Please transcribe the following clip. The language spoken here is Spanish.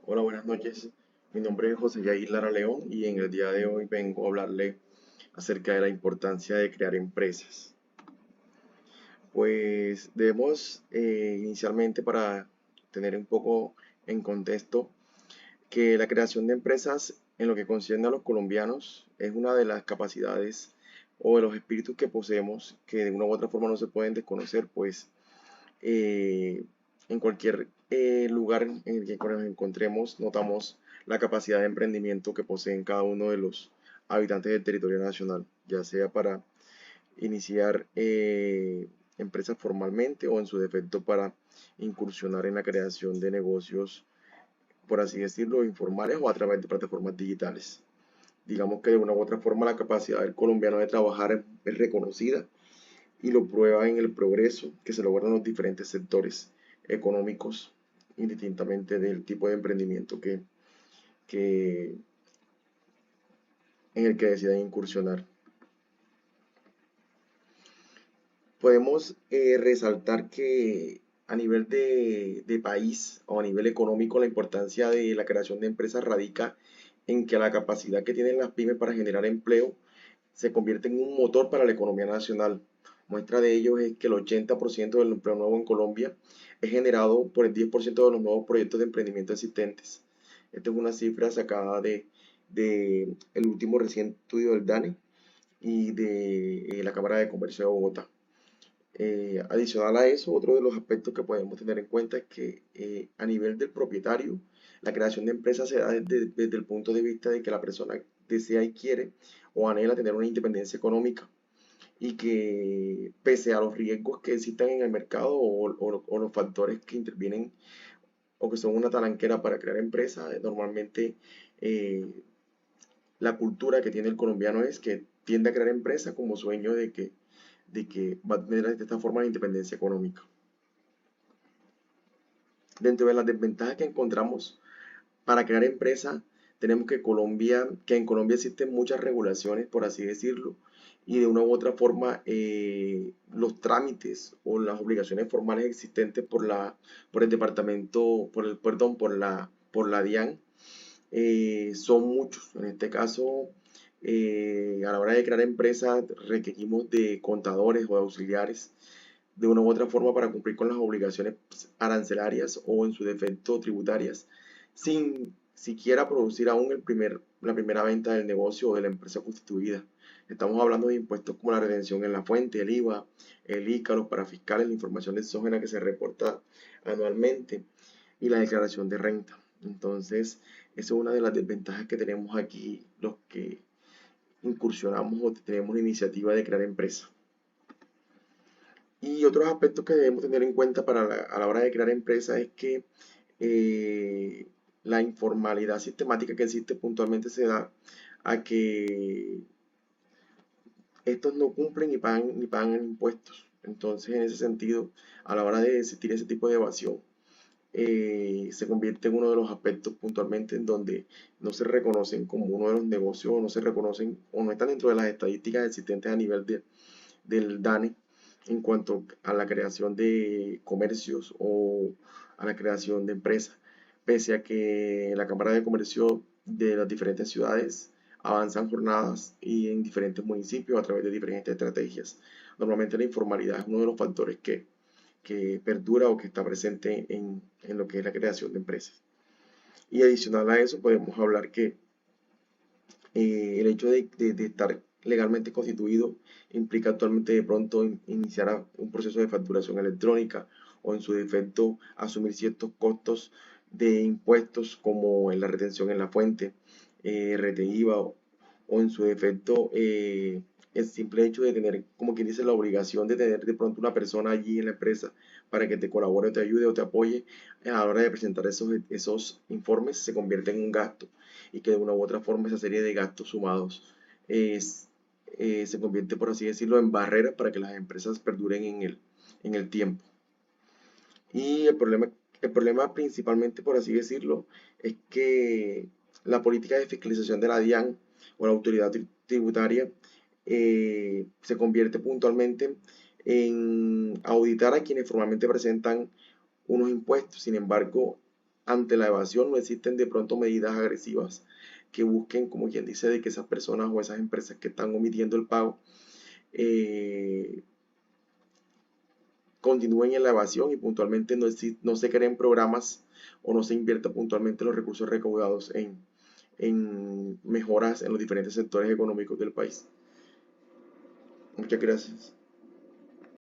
Hola, buenas noches. Mi nombre es José Yair Lara León y en el día de hoy vengo a hablarle acerca de la importancia de crear empresas. Pues debemos inicialmente, para tener un poco en contexto, que la creación de empresas en lo que concierne a los colombianos es una de las capacidades o de los espíritus que poseemos que de una u otra forma no se pueden desconocer, pues eh, en cualquier lugar en el que nos encontremos, notamos la capacidad de emprendimiento que poseen cada uno de los habitantes del territorio nacional, ya sea para iniciar empresas formalmente o en su defecto para incursionar en la creación de negocios, por así decirlo, informales o a través de plataformas digitales. Digamos que de una u otra forma la capacidad del colombiano de trabajar es reconocida y lo prueba en el progreso que se logra en los diferentes sectores económicos, indistintamente del tipo de emprendimiento que, en el que decidan incursionar. Podemos resaltar que a nivel de país o a nivel económico la importancia de la creación de empresas radica en que la capacidad que tienen las pymes para generar empleo se convierte en un motor para la economía nacional. Muestra de ello es que el 80% del empleo nuevo en Colombia es generado por el 10% de los nuevos proyectos de emprendimiento existentes. Esta es una cifra sacada de el último reciente estudio del DANE y de la Cámara de Comercio de Bogotá. Adicional a eso, otro de los aspectos que podemos tener en cuenta es que a nivel del propietario, la creación de empresas se da desde el punto de vista de que la persona desea y quiere o anhela tener una independencia económica y que pese a los riesgos que existan en el mercado o los factores que intervienen o que son una talanquera para crear empresas, normalmente eh, la cultura que tiene el colombiano es que tiende a crear empresas como sueño de que va a tener de esta forma la independencia económica. Dentro de las desventajas que encontramos para crear empresa, tenemos que en Colombia existen muchas regulaciones, por así decirlo, y de una u otra forma los trámites o las obligaciones formales existentes por el departamento, por la DIAN, son muchos. En este caso, a la hora de crear empresas requerimos de contadores o de auxiliares de una u otra forma para cumplir con las obligaciones arancelarias o en su defecto tributarias, sin siquiera producir aún la primera venta del negocio o de la empresa constituida. Estamos hablando de impuestos como la retención en la fuente, el IVA, el ICA, los parafiscales, la información exógena que se reporta anualmente y la declaración de renta. Entonces, eso es una de las desventajas que tenemos aquí los que incursionamos o tenemos la iniciativa de crear empresa. Y otros aspectos que debemos tener en cuenta a la hora de crear empresas es que eh, la informalidad sistemática que existe puntualmente se da a que estos no cumplen ni pagan impuestos. Entonces, en ese sentido, a la hora de existir ese tipo de evasión, se convierte en uno de los aspectos puntualmente en donde no se reconocen como uno de los negocios o no se reconocen o no están dentro de las estadísticas existentes a nivel del DANE en cuanto a la creación de comercios o a la creación de empresas, pese a que la Cámara de Comercio de las diferentes ciudades avanzan jornadas y en diferentes municipios a través de diferentes estrategias. Normalmente la informalidad es uno de los factores que perdura o que está presente en lo que es la creación de empresas. Y adicional a eso podemos hablar que el hecho de estar legalmente constituido implica actualmente de pronto iniciar un proceso de facturación electrónica o en su defecto asumir ciertos costos de impuestos como en la retención en la fuente, RTIVA o en su defecto el simple hecho de tener, como quien dice, la obligación de tener de pronto una persona allí en la empresa para que te colabore, te ayude o te apoye a la hora de presentar esos informes se convierte en un gasto y que de una u otra forma esa serie de gastos sumados es, se convierte, por así decirlo, en barreras para que las empresas perduren en el tiempo. Y el problema principalmente, por así decirlo, es que la política de fiscalización de la DIAN o la autoridad tributaria se convierte puntualmente en auditar a quienes formalmente presentan unos impuestos. Sin embargo, ante la evasión no existen de pronto medidas agresivas que busquen, como quien dice, de que esas personas o esas empresas que están omitiendo el pago eh, continúen en la evasión y puntualmente no se creen programas o no se invierta puntualmente los recursos recaudados en mejoras en los diferentes sectores económicos del país. Muchas gracias.